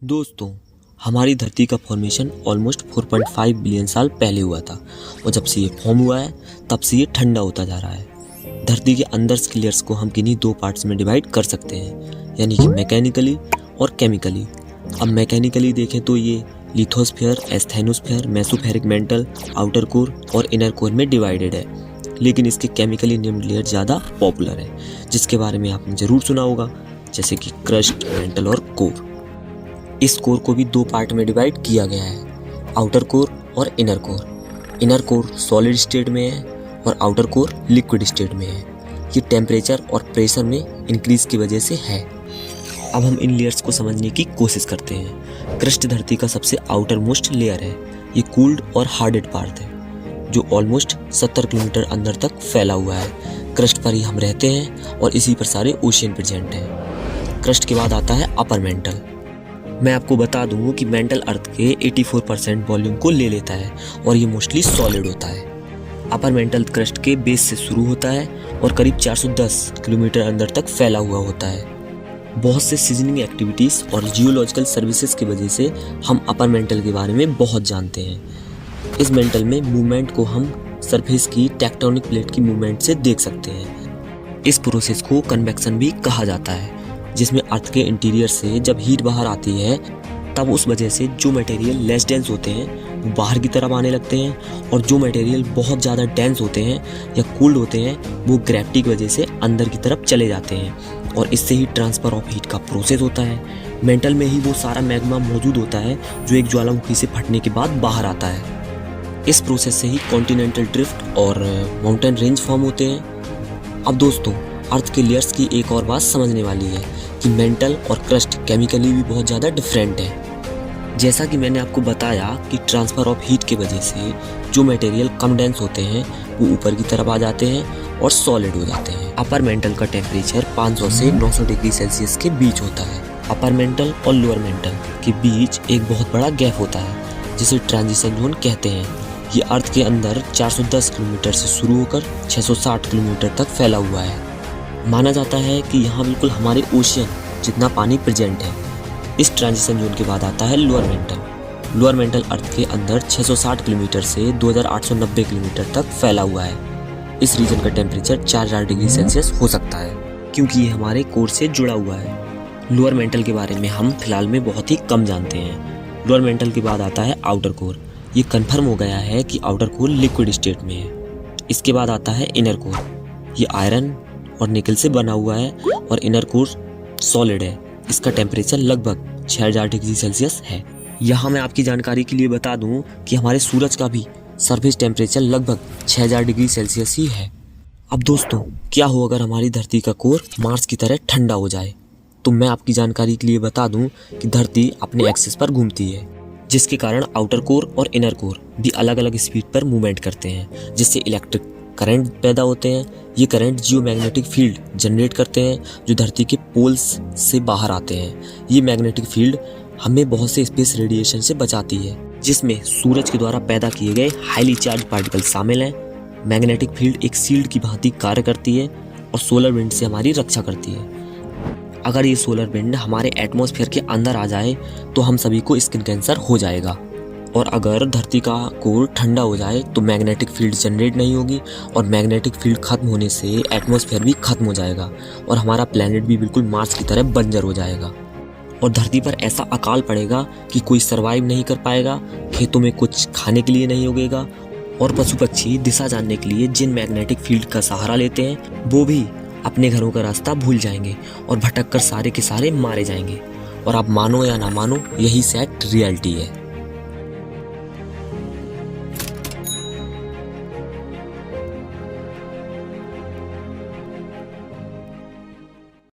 दोस्तों, हमारी धरती का फॉर्मेशन ऑलमोस्ट 4.5 बिलियन साल पहले हुआ था और जब से ये फॉर्म हुआ है तब से ये ठंडा होता जा रहा है। धरती के अंदर के लेयर्स को हम किन्हीं दो पार्ट्स में डिवाइड कर सकते हैं, यानी कि मैकेनिकली और केमिकली। अब मैकेनिकली देखें तो ये lithosphere, asthenosphere, mesospheric mantle, outer core और इनर कोर में डिवाइडेड है। लेकिन इसके केमिकली नेम्ड लेयर ज़्यादा पॉपुलर है, जिसके बारे में आपने ज़रूर सुना होगा, जैसे कि क्रस्ट, मेंटल और कोर। इस कोर को भी दो पार्ट में डिवाइड किया गया है, आउटर कोर और inner core. Inner core solid state में है और आउटर कोर लिक्विड स्टेट में है। ये टेम्परेचर और प्रेशर में इंक्रीज की वजह से है। अब हम इन लेयर्स को समझने की कोशिश करते हैं। क्रस्ट धरती का सबसे आउटर मोस्ट लेयर है। ये कूल्ड और हार्डेड पार्ट है जो ऑलमोस्ट 70 किलोमीटर अंदर तक फैला हुआ है। क्रस्ट पर ही हम रहते हैं और इसी पर सारे ओशियन प्रेजेंट हैं। क्रस्ट के बाद आता है अपर मेंटल। मैं आपको बता दूं कि मेंटल अर्थ के 84% वॉल्यूम को ले लेता है और ये मोस्टली सॉलिड होता है। अपर मेंटल क्रस्ट के बेस से शुरू होता है और करीब 410 किलोमीटर अंदर तक फैला हुआ होता है। बहुत से सीजनिंग एक्टिविटीज़ और जियोलॉजिकल सर्विसेज की वजह से हम अपर मेंटल के बारे में बहुत जानते हैं। इस मेंटल में मूवमेंट को हम सरफेस की टेक्टोनिक प्लेट की मूवमेंट से देख सकते हैं। इस प्रोसेस को कन्वेक्शन भी कहा जाता है, जिसमें अर्थ के इंटीरियर से जब हीट बाहर आती है तब उस वजह से जो मटेरियल लेस डेंस होते हैं वो बाहर की तरफ आने लगते हैं और जो मटेरियल बहुत ज़्यादा डेंस होते हैं या कूल्ड होते हैं वो ग्रेविटी की वजह से अंदर की तरफ चले जाते हैं और इससे ही ट्रांसफर ऑफ हीट का प्रोसेस होता है। मेंटल में ही वो सारा मैग्मा मौजूद होता है जो एक ज्वालामुखी से फटने के बाद बाहर आता है। इस प्रोसेस से ही कॉन्टिनेंटल ड्रिफ्ट और माउंटेन रेंज फॉर्म होते हैं। अब दोस्तों, अर्थ के लेयर्स की एक और बात समझने वाली है कि मेंटल और क्रस्ट केमिकली भी बहुत ज़्यादा डिफरेंट है। जैसा कि मैंने आपको बताया कि ट्रांसफ़र ऑफ हीट की वजह से जो मटेरियल कम डेंस होते हैं वो ऊपर की तरफ आ जाते हैं और सॉलिड हो जाते हैं। अपर मेंटल का टेम्परेचर 500 से 900 डिग्री सेल्सियस के बीच होता है। अपर मेंटल और लोअर मेंटल के बीच एक बहुत बड़ा गैप होता है जिसे ट्रांजिशन जोन कहते हैं। ये अर्थ के अंदर 410 किलोमीटर से शुरू होकर 660 किलोमीटर तक फैला हुआ है। माना जाता है कि यहाँ बिल्कुल हमारे ओशियन जितना पानी प्रेजेंट है। इस ट्रांजिशन जोन के बाद आता है लोअर मेंटल। लोअर मेंटल अर्थ के अंदर 660 किलोमीटर से 2890 किलोमीटर तक फैला हुआ है। इस रीजन का टेम्परेचर 4000 डिग्री सेल्सियस हो सकता है क्योंकि ये हमारे कोर से जुड़ा हुआ है। लोअर मेंटल के बारे में हम फिलहाल में बहुत ही कम जानते हैं। लोअर मेंटल के बाद आता है आउटर कोर। ये कन्फर्म हो गया है कि आउटर कोर लिक्विड स्टेट में है। इसके बाद आता है इनर कोर। ये आयरन और निकल से बना हुआ है और इनर कोर सॉलिड है। इसका टेम्परेचर लगभग 6000 डिग्री सेल्सियस है। यहाँ मैं आपकी जानकारी के लिए बता दूं कि हमारे सूरज का भी सरफेस टेम्परेचर लगभग 6000 डिग्री सेल्सियस ही है। अब दोस्तों, क्या हो अगर हमारी धरती का कोर मार्स की तरह ठंडा हो जाए? तो मैं आपकी जानकारी के लिए बता दूं कि धरती अपने एक्सिस पर घूमती है, जिसके कारण आउटर कोर और इनर कोर भी अलग अलग स्पीड पर मूवमेंट करते हैं, जिससे इलेक्ट्रिक करंट पैदा होते हैं। ये करंट जियोमैग्नेटिक फील्ड जनरेट करते हैं जो धरती के पोल्स से बाहर आते हैं। ये मैग्नेटिक फील्ड हमें बहुत से स्पेस रेडिएशन से बचाती है, जिसमें सूरज के द्वारा पैदा किए गए हाईली चार्ज पार्टिकल शामिल हैं। मैग्नेटिक फील्ड एक शील्ड की भांति कार्य करती है और सोलर विंड से हमारी रक्षा करती है। अगर ये सोलर विंड हमारे एटमॉस्फेयर के अंदर आ जाए तो हम सभी को स्किन कैंसर हो जाएगा। और अगर धरती का कोर ठंडा हो जाए तो मैग्नेटिक फील्ड जनरेट नहीं होगी और मैग्नेटिक फील्ड खत्म होने से एटमॉस्फेयर भी खत्म हो जाएगा और हमारा प्लेनेट भी बिल्कुल मार्स की तरह बंजर हो जाएगा और धरती पर ऐसा अकाल पड़ेगा कि कोई सरवाइव नहीं कर पाएगा, खेतों में कुछ खाने के लिए नहीं उगेगा और पशु पक्षी दिशा जानने के लिए जिन मैग्नेटिक फील्ड का सहारा लेते हैं वो भी अपने घरों का रास्ता भूल जाएंगे और भटक कर सारे के सारे मारे जाएंगे। और आप मानो या ना मानो, यही सैड रियलिटी है।